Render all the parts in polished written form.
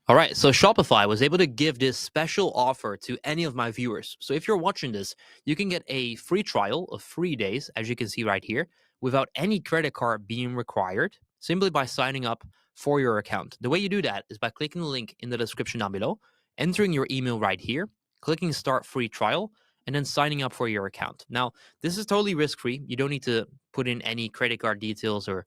All right, so Shopify was able to give this special offer to any of my viewers. So if you're watching this, you can get a free trial of 3 days, as you can see right here, without any credit card being required, simply by signing up for your account. The way you do that is by clicking the link in the description down below, entering your email right here, clicking start free trial, and then signing up for your account. Now, this is totally risk-free. You don't need to put in any credit card details or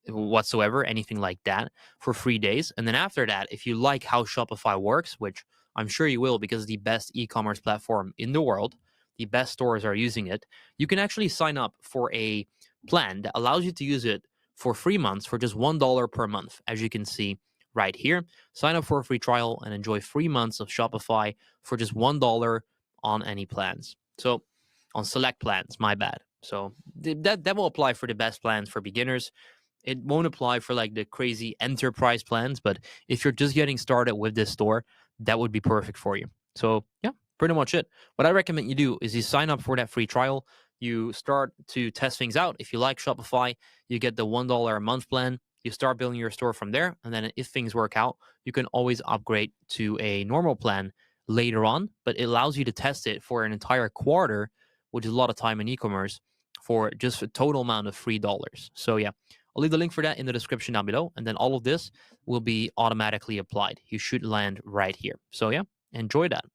whatsoever, anything like that, for 3 days. And then after that, if you like how Shopify works, which I'm sure you will because it's the best e-commerce platform in the world, the best stores are using it, you can actually sign up for a plan that allows you to use it for 3 months for just $1 per month, as you can see right here. Sign up for a free trial and enjoy 3 months of Shopify for just $1 on any plans. So on select plans, my bad. So that will apply for the best plans for beginners. It won't apply for like the crazy enterprise plans, but if you're just getting started with this store, that would be perfect for you. So yeah, pretty much it. What I recommend you do is you sign up for that free trial. You start to test things out. If you like Shopify, you get the $1 a month plan. You start building your store from there. And then if things work out, you can always upgrade to a normal plan later on. But it allows you to test it for an entire quarter, which is a lot of time in e-commerce, for just a total amount of $3. So yeah, I'll leave the link for that in the description down below. And then all of this will be automatically applied. You should land right here. So yeah, enjoy that.